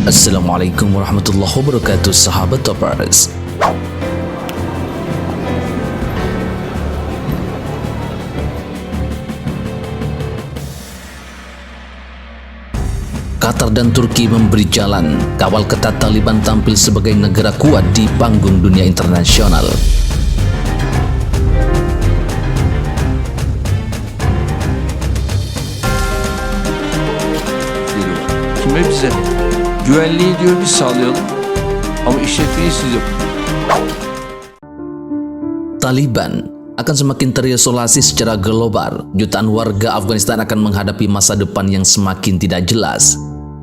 Assalamualaikum warahmatullahi wabarakatuh, sahabat Topers. Qatar dan Turki memberi jalan, kawal ketat Taliban tampil sebagai negara kuat di panggung dunia internasional. Şimdi bize güvenliği diyor biz sağlayalım ama işletmeyi siz yapın. Taliban akan semakin terisolasi secara global. Jutaan warga Afghanistan akan menghadapi masa depan yang semakin tidak jelas.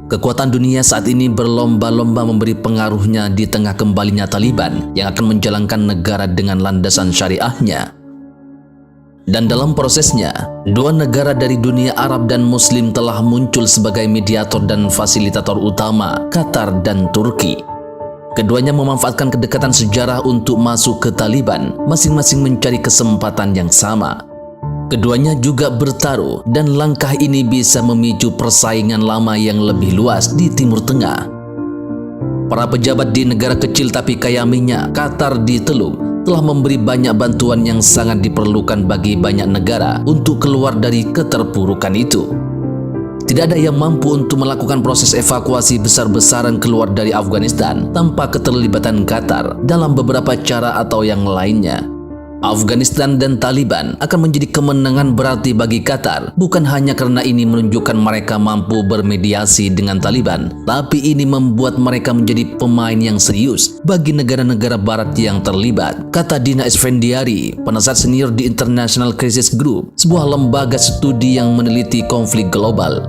Kekuatan dunia saat ini berlomba-lomba memberi pengaruhnya di tengah kembalinya Taliban yang akan menjalankan negara dengan landasan syariahnya. Dan dalam prosesnya, dua negara dari dunia Arab dan Muslim telah muncul sebagai mediator dan fasilitator utama, Qatar dan Turki. Keduanya memanfaatkan kedekatan sejarah untuk masuk ke Taliban, masing-masing mencari kesempatan yang sama. Keduanya juga bertaruh dan langkah ini bisa memicu persaingan lama yang lebih luas di Timur Tengah. Para pejabat di negara kecil tapi kaya minyak, Qatar di Teluk, telah memberi banyak bantuan yang sangat diperlukan bagi banyak negara untuk keluar dari keterpurukan itu. Tidak ada yang mampu untuk melakukan proses evakuasi besar-besaran keluar dari Afghanistan tanpa keterlibatan Qatar dalam beberapa cara atau yang lainnya. Afghanistan dan Taliban akan menjadi kemenangan berarti bagi Qatar, bukan hanya karena ini menunjukkan mereka mampu bermediasi dengan Taliban, tapi ini membuat mereka menjadi pemain yang serius bagi negara-negara barat yang terlibat, kata Dina Esfandiari, penasihat senior di International Crisis Group, sebuah lembaga studi yang meneliti konflik global.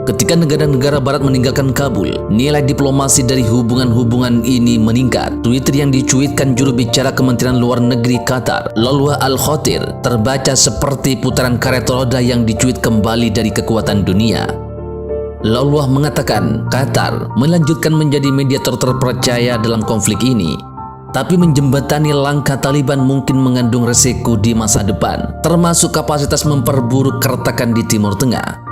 Ketika negara-negara barat meninggalkan Kabul, nilai diplomasi dari hubungan-hubungan ini meningkat. Twitter yang dicuitkan juru bicara Kementerian Luar Negeri Qatar, Lalwa Al-Khotir, terbaca seperti putaran karet roda yang dicuit kembali dari kekuatan dunia. Lalwa mengatakan Qatar melanjutkan menjadi mediator terpercaya dalam konflik ini, tapi menjembatani langkah Taliban mungkin mengandung resiko di masa depan, termasuk kapasitas memperburuk keretakan di Timur Tengah.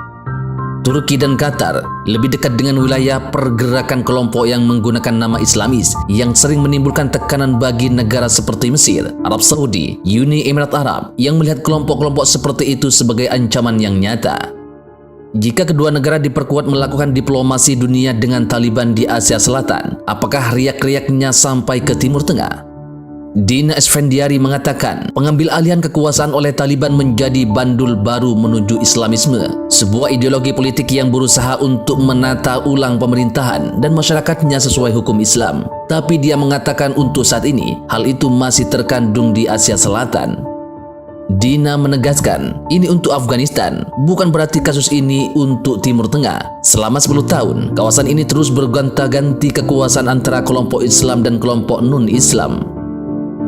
Turki dan Qatar lebih dekat dengan wilayah pergerakan kelompok yang menggunakan nama Islamis yang sering menimbulkan tekanan bagi negara seperti Mesir, Arab Saudi, Uni Emirat Arab yang melihat kelompok-kelompok seperti itu sebagai ancaman yang nyata. Jika kedua negara diperkuat melakukan diplomasi dunia dengan Taliban di Asia Selatan, apakah riak-riaknya sampai ke Timur Tengah? Dina Esfandiari mengatakan pengambil alihan kekuasaan oleh Taliban menjadi bandul baru menuju Islamisme, sebuah ideologi politik yang berusaha untuk menata ulang pemerintahan dan masyarakatnya sesuai hukum Islam. Tapi dia mengatakan untuk saat ini, hal itu masih terkandung di Asia Selatan. Dina menegaskan, ini untuk Afghanistan, bukan berarti kasus ini untuk Timur Tengah. Selama 10 tahun, kawasan ini terus bergonta-ganti kekuasaan antara kelompok Islam dan kelompok non-Islam.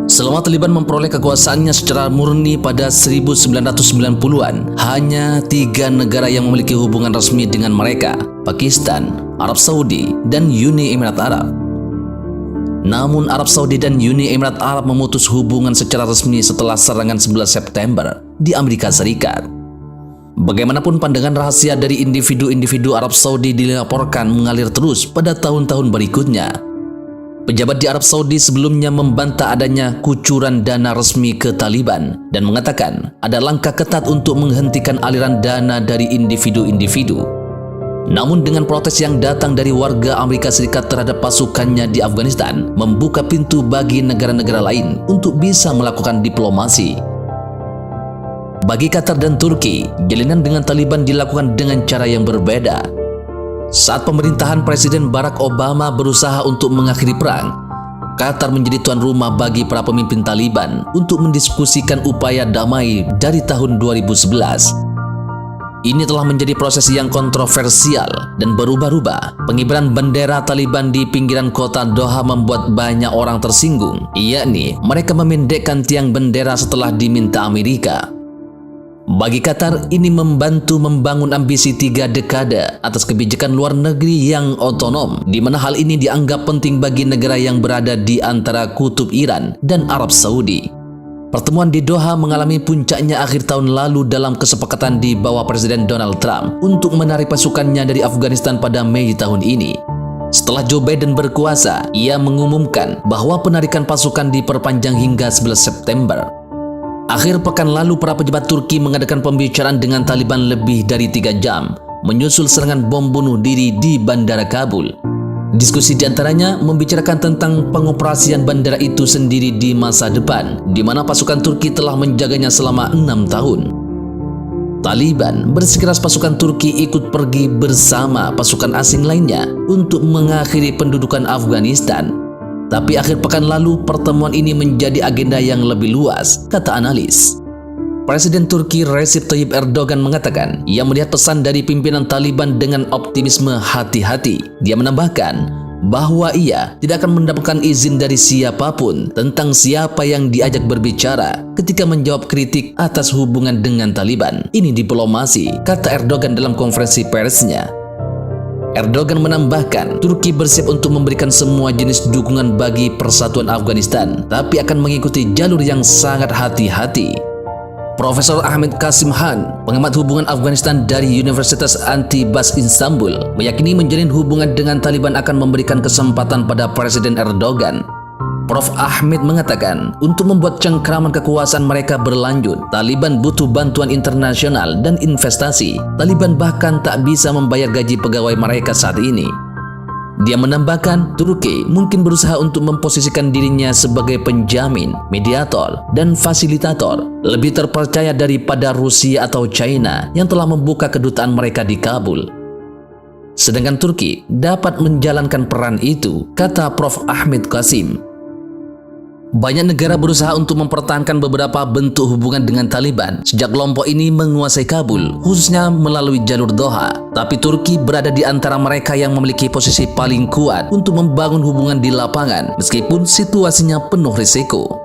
Selama Taliban memperoleh kekuasaannya secara murni pada 1990-an, hanya 3 negara yang memiliki hubungan resmi dengan mereka, Pakistan, Arab Saudi, dan Uni Emirat Arab. Namun Arab Saudi dan Uni Emirat Arab memutus hubungan secara resmi setelah serangan 11 September di Amerika Serikat. Bagaimanapun pandangan rahasia dari individu-individu Arab Saudi dilaporkan mengalir terus pada tahun-tahun berikutnya. Pejabat di Arab Saudi sebelumnya membantah adanya kucuran dana resmi ke Taliban dan mengatakan ada langkah ketat untuk menghentikan aliran dana dari individu-individu. Namun dengan protes yang datang dari warga Amerika Serikat terhadap pasukannya di Afghanistan, membuka pintu bagi negara-negara lain untuk bisa melakukan diplomasi. Bagi Qatar dan Turki, jalinan dengan Taliban dilakukan dengan cara yang berbeda. Saat pemerintahan Presiden Barack Obama berusaha untuk mengakhiri perang, Qatar menjadi tuan rumah bagi para pemimpin Taliban untuk mendiskusikan upaya damai dari tahun 2011. Ini telah menjadi proses yang kontroversial dan berubah-ubah. Pengibaran bendera Taliban di pinggiran kota Doha membuat banyak orang tersinggung, yakni mereka memendekkan tiang bendera setelah diminta Amerika. Bagi Qatar, ini membantu membangun ambisi 3 dekade atas kebijakan luar negeri yang otonom, di mana hal ini dianggap penting bagi negara yang berada di antara kutub Iran dan Arab Saudi. Pertemuan di Doha mengalami puncaknya akhir tahun lalu dalam kesepakatan di bawah Presiden Donald Trump untuk menarik pasukannya dari Afghanistan pada Mei tahun ini. Setelah Joe Biden berkuasa, ia mengumumkan bahwa penarikan pasukan diperpanjang hingga 11 September. Akhir pekan lalu, para pejabat Turki mengadakan pembicaraan dengan Taliban lebih dari 3 jam, menyusul serangan bom bunuh diri di Bandara Kabul. Diskusi diantaranya membicarakan tentang pengoperasian bandara itu sendiri di masa depan, di mana pasukan Turki telah menjaganya selama 6 tahun. Taliban bersikeras pasukan Turki ikut pergi bersama pasukan asing lainnya untuk mengakhiri pendudukan Afghanistan. Tapi akhir pekan lalu, pertemuan ini menjadi agenda yang lebih luas, kata analis. Presiden Turki Recep Tayyip Erdogan mengatakan ia melihat pesan dari pimpinan Taliban dengan optimisme hati-hati. Dia menambahkan bahwa ia tidak akan mendapatkan izin dari siapapun tentang siapa yang diajak berbicara ketika menjawab kritik atas hubungan dengan Taliban. Ini diplomasi, kata Erdogan dalam konferensi persnya. Erdogan menambahkan, Turki bersiap untuk memberikan semua jenis dukungan bagi persatuan Afghanistan, tapi akan mengikuti jalur yang sangat hati-hati. Profesor Ahmed Kasim Han, pengamat hubungan Afghanistan dari Universitas Antibas Istanbul, meyakini menjalin hubungan dengan Taliban akan memberikan kesempatan pada Presiden Erdogan. Prof. Ahmed mengatakan, untuk membuat cengkraman kekuasaan mereka berlanjut, Taliban butuh bantuan internasional dan investasi. Taliban bahkan tak bisa membayar gaji pegawai mereka saat ini. Dia menambahkan, Turki mungkin berusaha untuk memposisikan dirinya sebagai penjamin, mediator, dan fasilitator, lebih terpercaya daripada Rusia atau China yang telah membuka kedutaan mereka di Kabul. Sedangkan Turki dapat menjalankan peran itu, kata Prof. Ahmed Kasim. Banyak negara berusaha untuk mempertahankan beberapa bentuk hubungan dengan Taliban sejak kelompok ini menguasai Kabul, khususnya melalui jalur Doha. Tapi Turki berada di antara mereka yang memiliki posisi paling kuat untuk membangun hubungan di lapangan, meskipun situasinya penuh risiko.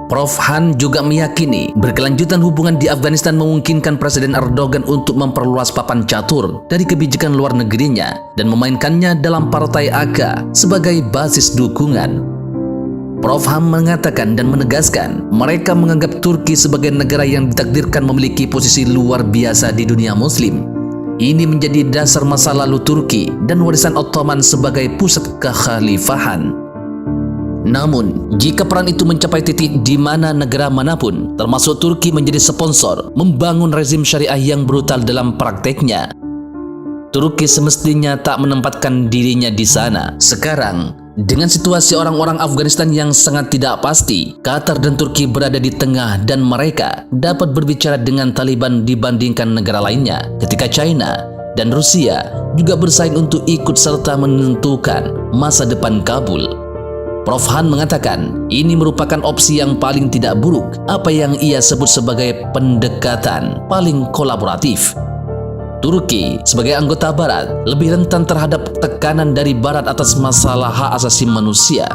Prof. Han juga meyakini berkelanjutan hubungan di Afghanistan memungkinkan Presiden Erdogan untuk memperluas papan catur dari kebijakan luar negerinya dan memainkannya dalam partai AK sebagai basis dukungan. Prof. Ham mengatakan dan menegaskan mereka menganggap Turki sebagai negara yang ditakdirkan memiliki posisi luar biasa di dunia Muslim. Ini menjadi dasar masa lalu Turki dan warisan Ottoman sebagai pusat kekhalifahan. Namun, jika peran itu mencapai titik di mana negara manapun, termasuk Turki, menjadi sponsor membangun rezim syariah yang brutal dalam prakteknya, Turki semestinya tak menempatkan dirinya di sana. Sekarang, dengan situasi orang-orang Afghanistan yang sangat tidak pasti, Qatar dan Turki berada di tengah dan mereka dapat berbicara dengan Taliban dibandingkan negara lainnya ketika China dan Rusia juga bersaing untuk ikut serta menentukan masa depan Kabul. Prof. Han mengatakan ini merupakan opsi yang paling tidak buruk, apa yang ia sebut sebagai pendekatan paling kolaboratif. Turki sebagai anggota Barat lebih rentan terhadap tekanan dari Barat atas masalah hak asasi manusia.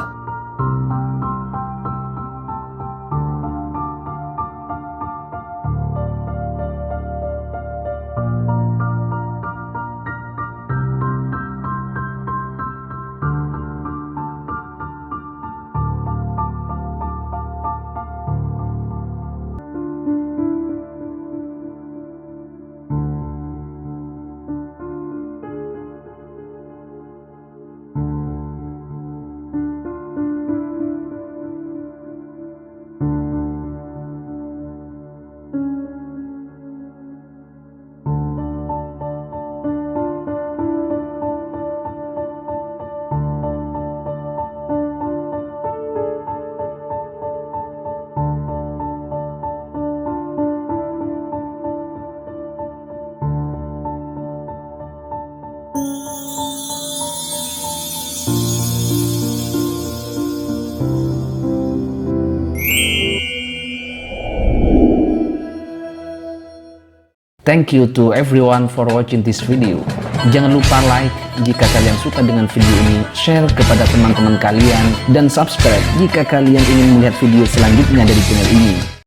Thank you to everyone for watching this video. Jangan lupa like jika kalian suka dengan video ini, share kepada teman-teman kalian, dan subscribe jika kalian ingin melihat video selanjutnya dari channel ini.